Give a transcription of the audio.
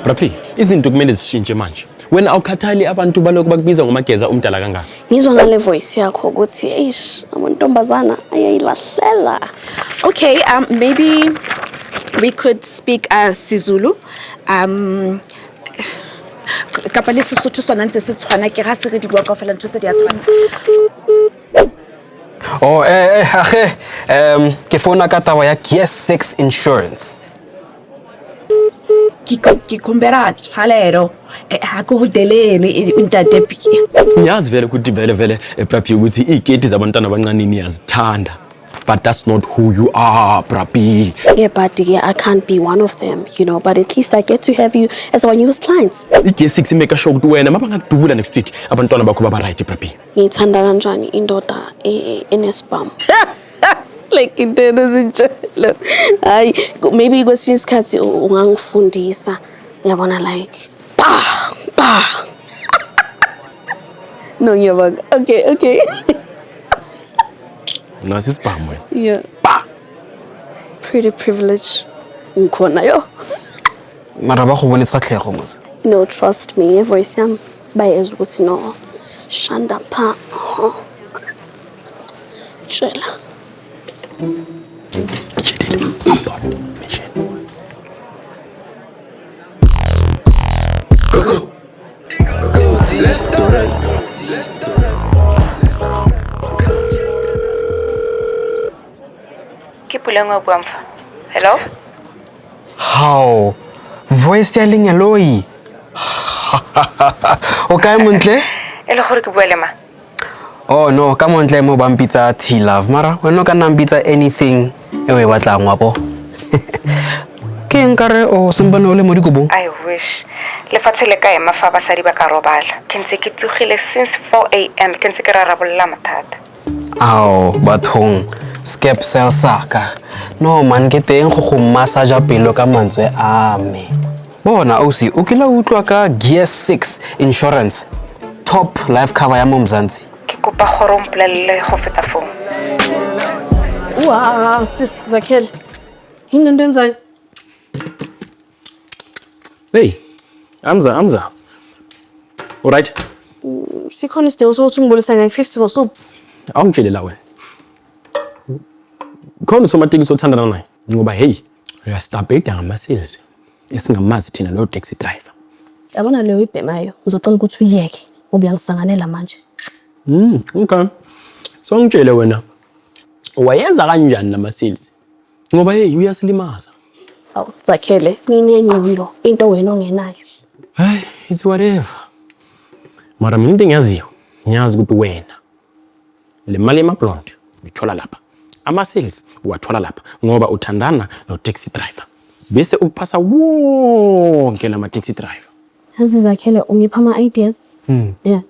Brapi, izinto kumele zishintshe manje. Wena awukhathali abantu baloko bakubiza ngomageza umdala kangaka. Ngizwa ngale voice yakho ukuthi eish amantombazana ayayilahlela. Okay, maybe we could speak Sizulu. Kapa le Sesotho sona ntse se tshwana ke ga se re di bua kaofela ntho tse di a tshwana. Oh ke phone ka taba ya Gear 6 Insurance. Ki kumbera thalero ha go delele untate Piki. Ngiyazi vele ukuthi vele Brapi ukuthi igeti zabantwana abancane niyazithanda. But that's not who you are, Brapi. Yeah, but I can't be one of them, you know, but at least I get to have you as one of your clients. Gear 6 make sure ukuthi wena mabangakudubula next week abantwana bakho baba right, Brapi. Ngithanda kanjani indoda enespam. Like intendo zinjalo. Hayi, maybe kwesinye isikhathi ungangifundisa. Uyabona like pa. No, ngiyabonga. Okay. Nasi spam wena. Yeah. Pa. Pretty privilege. Ngikhona yo. Mara ba go bone sefatlhego mos. No, trust me, voice yam bayezwa ukuthi no. Shanda pa. Tshela. Hello? How? Voice ya lengeloi. Okay montle? Ele gore ke buele ma. Oh no, ka montle mo bampitsa T Love mara wena ka nampitsa anything e we batlang wa bo. Ke nkare o sembana o le mo dikobong. I wish. Le fatshe le ka ema fa ba sadi ba ka robala. Ke ntse ke tsogile since 4 AM ke ntse ke rarabolla mathata. Ao, bathong. Skep cell saka. No man ke teng go massage pelo ka mantswe a me. Bona ausi o kila utlwa ka Gear 6 Insurance. Top life cover ya Momzansi. Ke kopa gore mpolelle go feta phone. Wow, sis Zakhele. Yini ndenzayo? Hey, Amza. All right. Sikhona isidingo sokuthi ngibonisa nge-50 ngosuku. Awungitshelela wena. Khona somatekisi othandana naye ngoba hey, uyastabheda ngama-sales. Esingamazi thina lo taxi driver. Yabona leyo ibhemayo, ngizocela ukuthi uyeke ngoba uyangisanganela manje. Okay. So ngitshele wena. Wayenza kanjani nama-sales? Ngoba hey, uyasilimaza. Aw, Zakhele, nginenyulo into wena ongenayo. Hey, it's whatever. Mara mina into engiyaziyo, ngiyazi ukuthi wena le mali emablonde uyithola lapha. Ama-sales uwathola lapha ngoba uthandana no-taxi driver. Bese ukuphasa wonke lama-taxi driver. Yazi Zakhele, ungipha ama-ideas? Yeah.